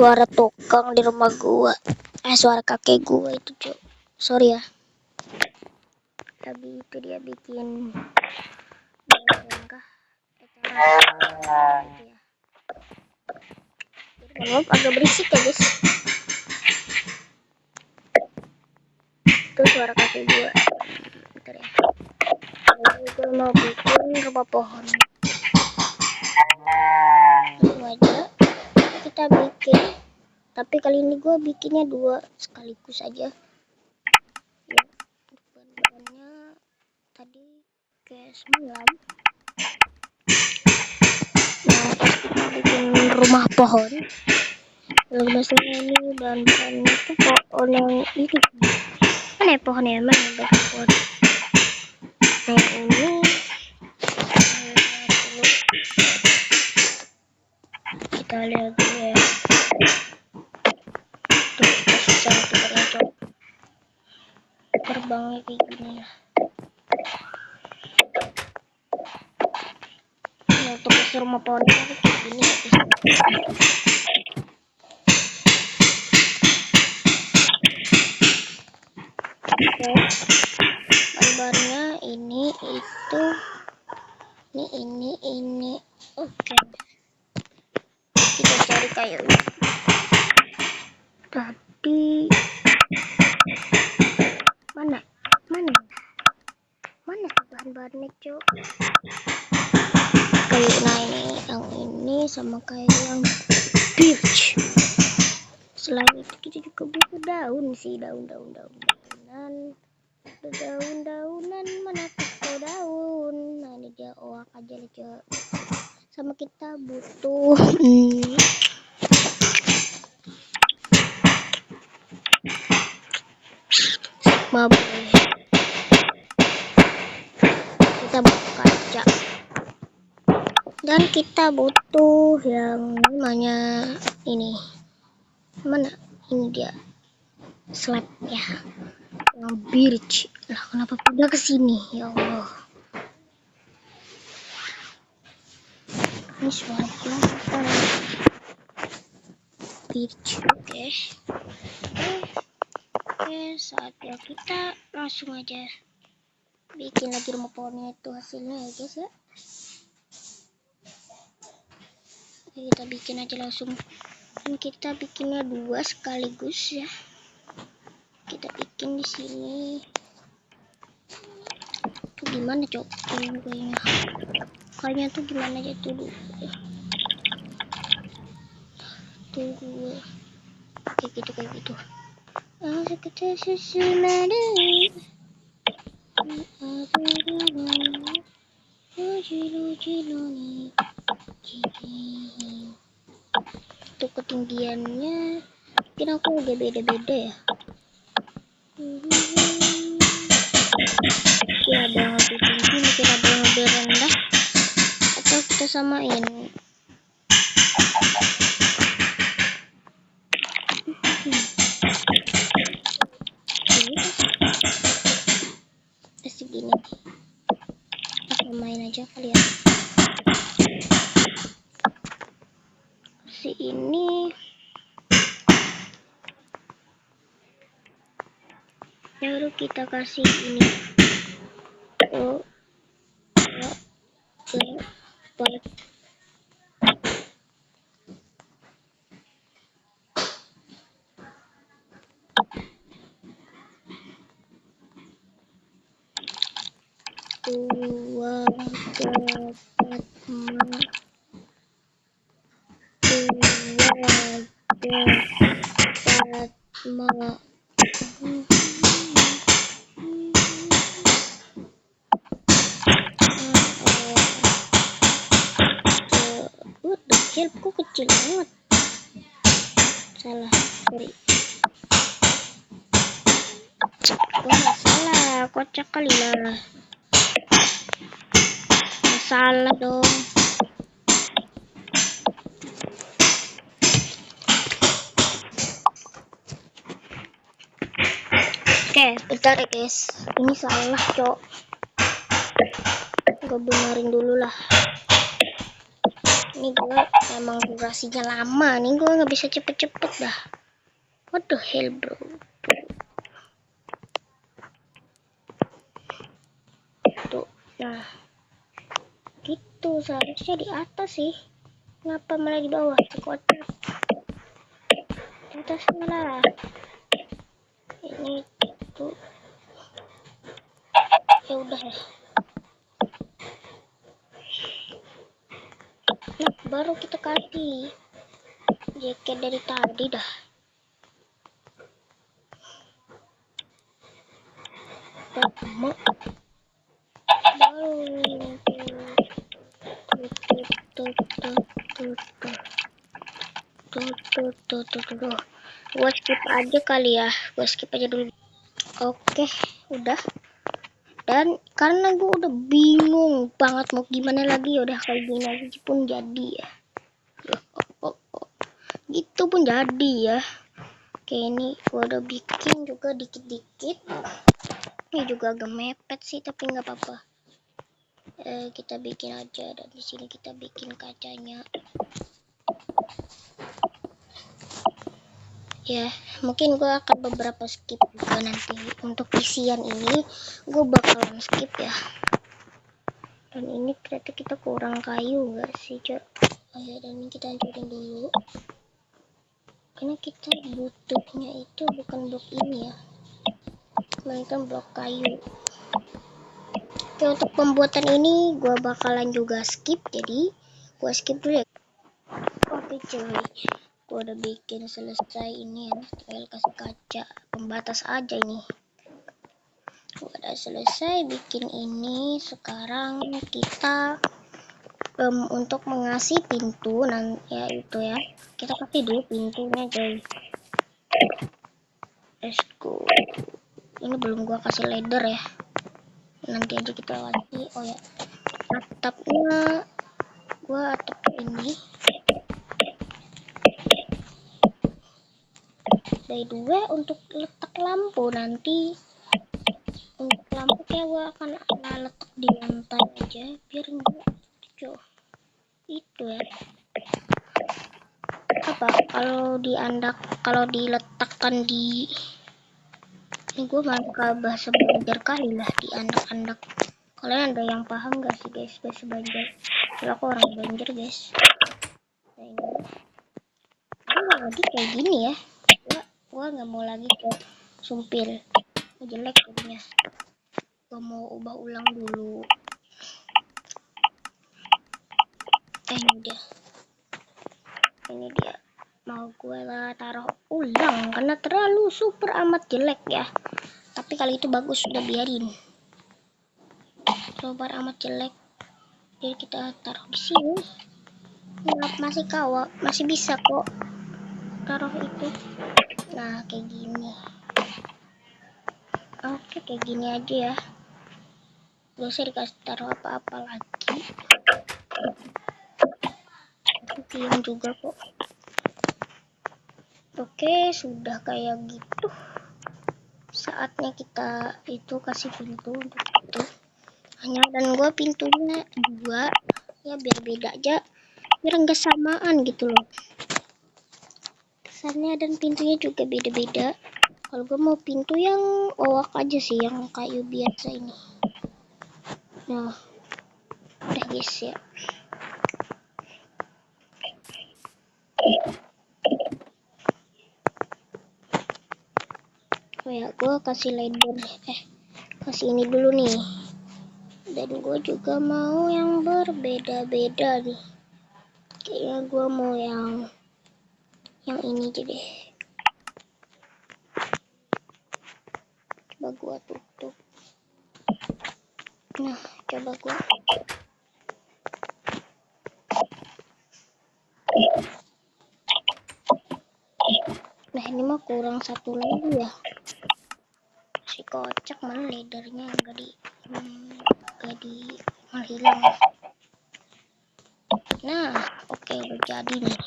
suara tukang di rumah gua. Suara kakek gua itu, Cuk. Sorry ya. Tapi itu dia bikin kah? Itu ya. Maaf agak berisik ya, guys. Itu suara kakek gua. Bentar ya. Gua mau bikin rumah pohon. Langsung aja kita bikin. Tapi kali ini gue bikinnya 2 sekaligus aja. Ya, bahan-bahannya tadi kayak semalam. Nah, pas kita bikin rumah pohon, masalah ini bahan-bahannya itu pohon yang ini. Mana ya pohonnya? Mana pohon? Nah, ini kita lihat dulu ya. Tuh, susah tuh terbangnya kayak gini ya. Nah, untuk isi rumah pohon kayak gini ya, Oke, bahan-bahannya ini itu ini. Oke, kita cari kayu. Tadi mana bahan-bahannya, Cuk? Kayu, nah ini sama kayu yang birch. Selain itu kita juga butuh daun sih, daunan mana tuh daun. Nah, ini dia oak aja nih, Cuk. Sama kita butuh kita butuh kaca dan kita butuh yang namanya ini. Mana ini dia slab ya, yang birch. Lah, kenapa pindah ke sini ya Allah? Ini suara birch. Oke, saatnya kita langsung aja bikin lagi rumah pohonnya. Itu hasilnya ya, guys ya. Oke, kita bikin aja langsung. Dan kita bikinnya 2 sekaligus ya. Kita bikin di sini. Tuh gimana, Cok? Kayaknya tuh gimana aja tuh dulu. Tunggu. Kayak gitu. Kita susu madu. Untuk ketinggiannya mungkin aku udah beda-beda ya. Mungkin ada yang lebih tinggi, mungkin ada yang lebih rendah, atau kita samain. Segini kita main aja kali ya. Si ini baru kita kasih ini 1, 2, 3, 4. Kok kecil banget? Salah, sorry. Nggak salah, kocak kali lah. Salah dong. Oke, bentar ya guys. Ini salah, Cok. Gue benerin dulu lah. Ini gue emang durasinya lama nih, gue nggak bisa cepet-cepet dah. What the hell bro. Tuh, nah gitu seharusnya di atas sih, kenapa malah di bawah? Kocak. Di atas malah ini tuh. Ya udah ya. Nah baru kita kasih jaket dari tadi dah. Lama tuh. Gua skip aja kali ya, gua skip aja dulu. Oke, udah. Dan karena gue udah bingung banget mau gimana lagi, udah kayak gini aja pun jadi ya. Gitu pun jadi ya. Oke, ini gue udah bikin juga dikit-dikit. Ini juga agak mepet sih, tapi nggak apa-apa. Kita bikin aja, dan di sini kita bikin kacanya. Ya, mungkin gue akan beberapa skip juga nanti. Untuk isian ini, gue bakalan skip ya. Dan ini ternyata kita kurang kayu nggak sih, Cok? Oh ya, dan ini kita hancurin dulu. Karena kita butuhnya itu bukan blok ini ya, melainkan blok kayu. Oke, untuk pembuatan ini gue bakalan juga skip, jadi gue skip dulu ya. Oke cuy, gue udah bikin selesai ini ya, tinggal kasih kaca pembatas aja ini. Gue udah selesai bikin ini. Sekarang kita untuk mengasih pintu, ya itu ya, kita kasih dulu pintunya guys. Let's go. Ini belum gua kasih ladder ya, nanti aja kita kasih. Oh ya, atapnya gua atap ini. By the way, untuk letak lampu nanti, untuk lampu kayak gua akan letak di lantai aja biar enggak jauh itu ya. Apa kalau diletakkan di ini, gue malah bahasa belajar kali lah, di anak-anak. Kalian ada yang paham gak sih guys bahasa belajar? Kalau aku orang Banjar guys. Nah ini gue lagi kayak gini ya, gue nggak mau lagi kayak sumpil, jelek jadinya. Gue mau ubah ulang dulu. Ini dia mau gue lah taruh ulang karena terlalu super amat jelek ya. Tapi kali itu bagus, udah biarin. Super amat jelek, jadi kita taruh di sini. Masih kawat, masih bisa kok taruh itu. Nah kayak gini. Oke, kayak gini aja ya, gak usah dikasih taruh apa-apa lagi. Aku diam juga kok. Oke, sudah kayak gitu. Saatnya kita itu kasih pintu untuk itu. Hanya dan gua pintunya 2 ya, biar beda aja, biar enggak samaan gitu loh kesannya, dan pintunya juga beda-beda. Kalau gue mau pintu yang owak aja sih, yang kayu biasa ini. Nah udah guys ya. Oh ya, gue kasih ladder, kasih ini dulu nih. Dan gue juga mau yang berbeda-beda nih. Kayaknya gue mau yang ini aja deh. Coba gue tutup. Nah, coba gue. Nah, ini mah kurang satu lagi ya. Si kocak, mana leadernya gak di malah hilang. Nah, oke, udah jadi nih.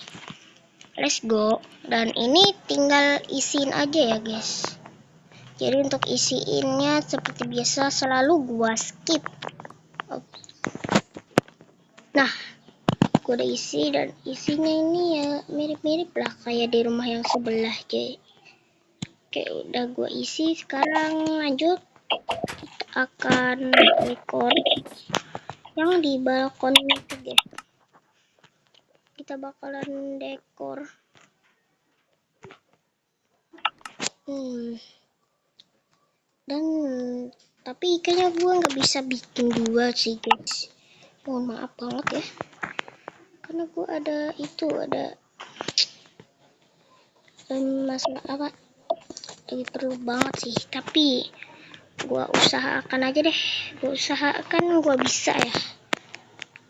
Let's go. Dan ini tinggal isiin aja ya guys. Jadi untuk isiinnya seperti biasa selalu gua skip. Nah, Gue udah isi, dan isinya ini ya mirip-mirip lah kayak di rumah yang sebelah. Jadi oke, udah gue isi. Sekarang lanjut, kita akan dekor yang di balkon itu guys. Kita bakalan dekor dan tapi kayaknya gue nggak bisa bikin dua sih guys, mohon maaf banget ya, karena gue ada masalah apa, lagi perlu banget sih. Tapi gue usahakan aja deh, gue bisa ya,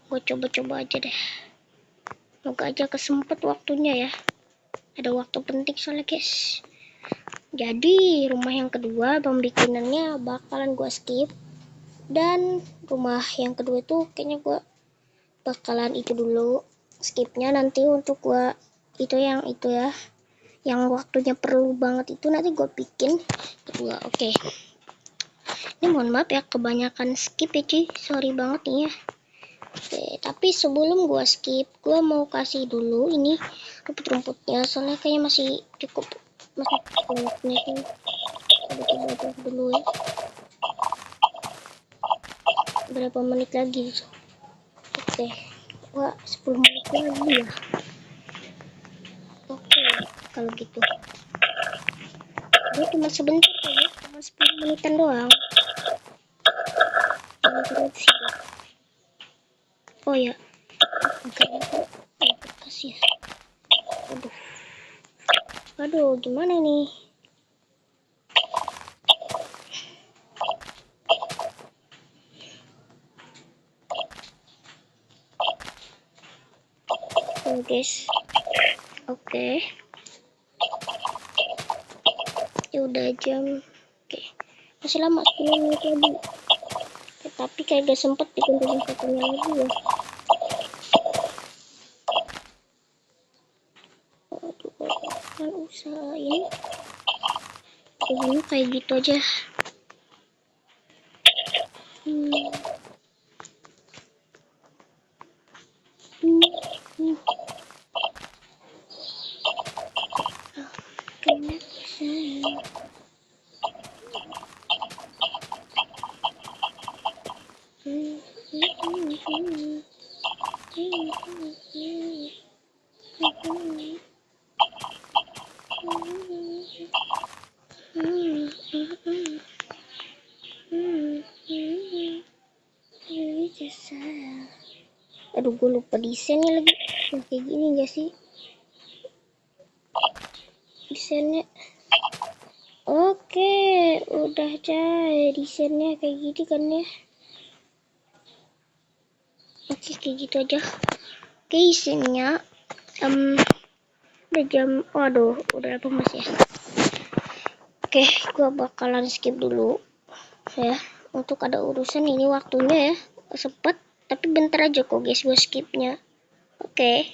gue coba-coba aja deh, moga aja kesempet waktunya ya, ada waktu penting soalnya guys. Jadi rumah yang kedua pembikinannya bakalan gue skip, dan rumah yang kedua itu kayaknya gue bakalan itu dulu skipnya. Nanti untuk gue itu ya, yang waktunya perlu banget itu nanti gue bikin kedua. Oke. Ini mohon maaf ya kebanyakan skip ya cuy, sorry banget nih ya. Oke, tapi sebelum gue skip, gue mau kasih dulu ini rumput-rumputnya, soalnya kayaknya masih cukup, masih banyaknya sih. Coba dulu ya, berapa menit lagi. Oke, wah 10 menit lagi ya. Oke, kalau gitu ini cuma sebentar aja, cuma 10 menitan doang. Oh ya, kasih ya. Aduh, gimana nih? Oh guys, oke. Ya udah jam, oke. Masih lama 10 menit lagi. Tapi kayak gak sempet bikin satunya lagi ya. Aduh, kan usahain. Ini kayak gitu aja. Aduh, gue lupa desainnya lagi. Nah, kayak gini gak sih desainnya? Oke, udah coy, desainnya kayak gini kan ya. Oke, kayak gitu aja. Oke, isinya udah jam, waduh, udah apa mas ya. Oke, gua bakalan skip dulu ya, untuk ada urusan ini waktunya ya, sempet tapi bentar aja kok guys gua skipnya. Oke.